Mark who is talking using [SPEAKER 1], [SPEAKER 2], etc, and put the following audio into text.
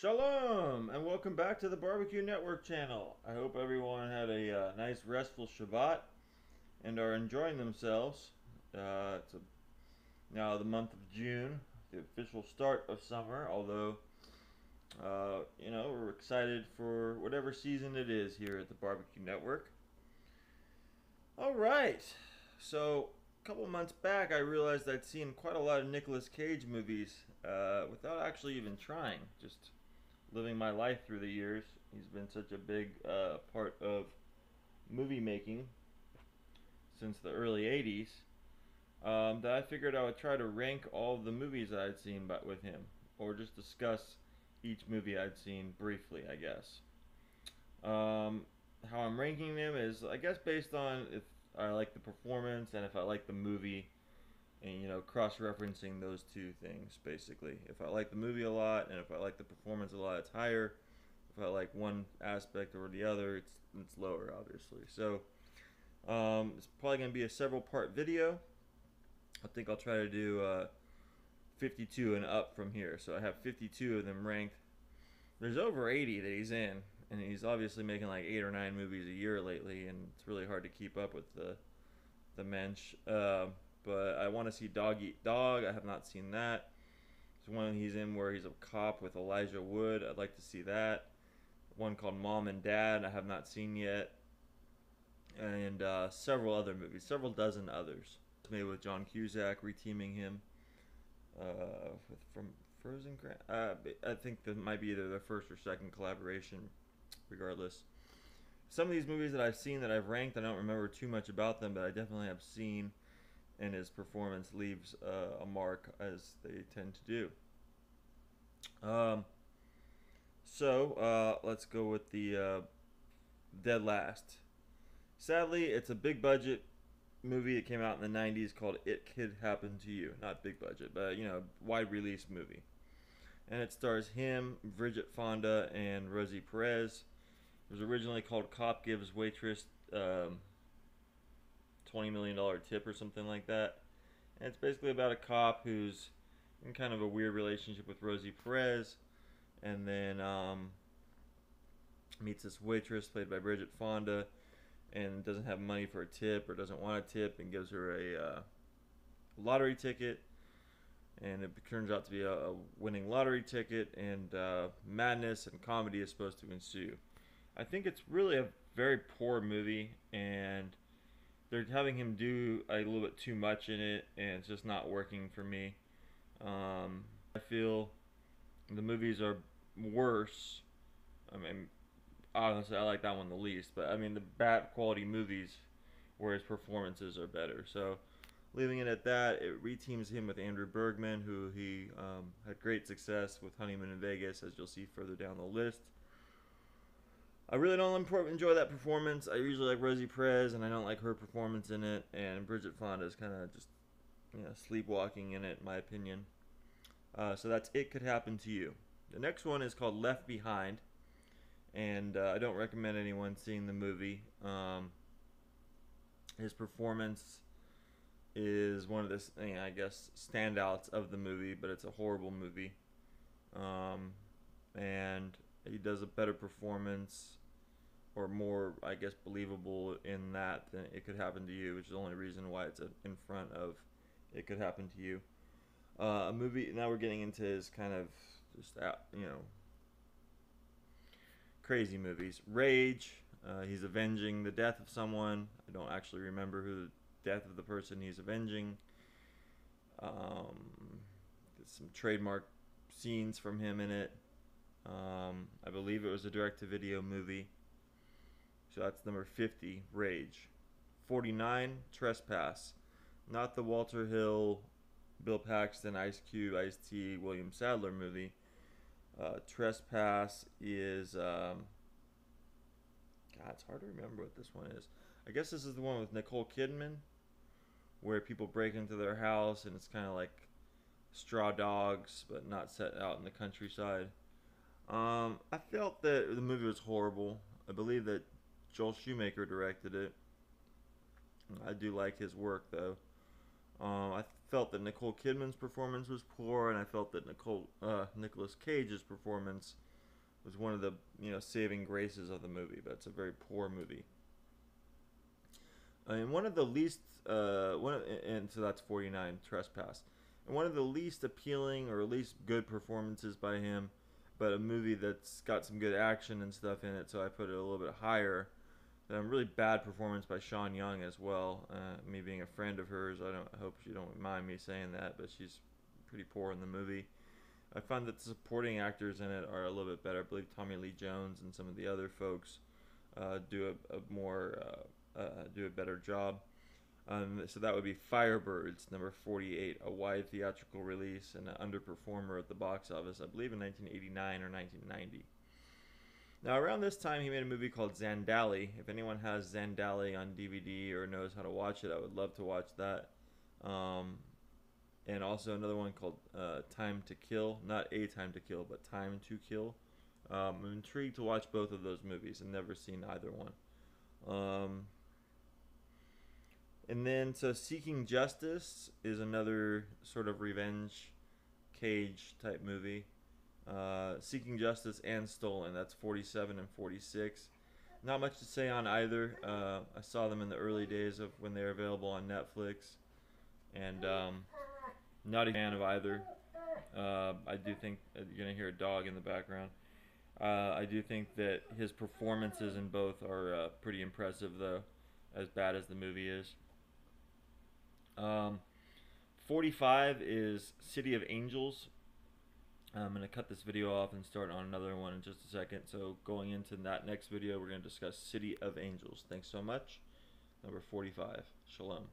[SPEAKER 1] Shalom, and welcome back to the Barbecue Network channel. I hope everyone had a nice, restful Shabbat and are enjoying themselves. It's now the month of June, the official start of summer, although, we're excited for whatever season it is here at the Barbecue Network. All right, so a couple months back, I realized I'd seen quite a lot of Nicolas Cage movies without actually even trying, just living my life through the years. He's been such a big part of movie making since the early 80s that I figured I would try to rank all of the movies that I'd seen with him, or just discuss each movie I'd seen briefly, I guess. How I'm ranking them is, I guess, based on if I like the performance and if I like the movie, and cross-referencing those two things basically. If I like the movie a lot and if I like the performance a lot, it's higher. If I like one aspect or the other, it's lower, obviously. So it's probably going to be a several part video. I think I'll try to do 52 and up from here. So I have 52 of them ranked. There's over 80 that he's in, and he's obviously making like 8 or 9 movies a year lately, and it's really hard to keep up with the mensch. But I want to see Dog Eat Dog. I have not seen that. There's one he's in where he's a cop with Elijah Wood. I'd like to see that. One called Mom and Dad I have not seen yet. And several other movies, several dozen others. Made with John Cusack, reteaming him from Frozen. I think that might be either their first or second collaboration, regardless. Some of these movies that I've seen that I've ranked, I don't remember too much about them, but I definitely have seen, and his performance leaves a mark, as they tend to do. Let's go with the dead last. Sadly, it's a big budget movie that came out in the 90s called It Could Happen to You. Not big budget, but wide release movie. And it stars him, Bridget Fonda, and Rosie Perez. It was originally called Cop Gives Waitress $20 million tip or something like that. And it's basically about a cop who's in kind of a weird relationship with Rosie Perez, and then meets this waitress played by Bridget Fonda, and doesn't have money for a tip, or doesn't want a tip, and gives her a lottery ticket. And it turns out to be a winning lottery ticket, and madness and comedy is supposed to ensue. I think it's really a very poor movie, and they're having him do a little bit too much in it, and it's just not working for me. I feel the movies are worse. I mean, honestly, I like that one the least, but I mean, the bad quality movies where his performances are better. So, leaving it at that, it reteams him with Andrew Bergman, who he had great success with Honeymoon in Vegas, as you'll see further down the list. I really don't enjoy that performance. I usually like Rosie Perez, and I don't like her performance in it. And Bridget Fonda is kind of just, sleepwalking in it, in my opinion. So that's It Could Happen to You. The next one is called Left Behind, and I don't recommend anyone seeing the movie. His performance is one of the, I guess, standouts of the movie, but it's a horrible movie. And he does a better performance, or more, I guess, believable in that than It Could Happen to You, which is the only reason why it's in front of It Could Happen to You. A movie, now we're getting into his kind of just, crazy movies. Rage, he's avenging the death of someone. I don't actually remember who the death of the person he's avenging. There's some trademark scenes from him in it. I believe it was a direct-to-video movie. So that's number 50, Rage. 49, Trespass. Not the Walter Hill, Bill Paxton, Ice Cube, Ice-T, William Sadler movie. Trespass is, God, it's hard to remember what this one is. I guess this is the one with Nicole Kidman, where people break into their house, and it's kind of like Straw Dogs, but not set out in the countryside. I felt that the movie was horrible. I believe that Joel Schumacher directed it. I do like his work, though. I felt that Nicole Kidman's performance was poor, and I felt that Nicolas Cage's performance was one of the saving graces of the movie, but it's a very poor movie. And one of the least and so that's 49 Trespass, and one of the least appealing or least good performances by him, but a movie that's got some good action and stuff in it, so I put it a little bit higher. A really bad performance by Sean Young as well. Me being a friend of hers, I hope she don't mind me saying that, but she's pretty poor in the movie. I found that the supporting actors in it are a little bit better. I believe Tommy Lee Jones and some of the other folks do a better job. So that would be Firebirds, number 48, a wide theatrical release and an underperformer at the box office, I believe in 1989 or 1990. Now, around this time, he made a movie called Zandali. If anyone has Zandali on DVD or knows how to watch it, I would love to watch that. And also another one called Time to Kill. Not A Time to Kill, but Time to Kill. I'm intrigued to watch both of those movies. I've never seen either one. And then, so Seeking Justice is another sort of revenge Cage type movie. Seeking Justice and Stolen, that's 47 and 46. Not much to say on either. I saw them in the early days of when they were available on Netflix, and not a fan of either. I do think you're gonna hear a dog in the background. I do think that his performances in both are pretty impressive, though, as bad as the movie is. 45 is City of Angels. I'm going to cut this video off and start on another one in just a second. So going into that next video, we're going to discuss City of Angels. Thanks so much. Number 45. Shalom.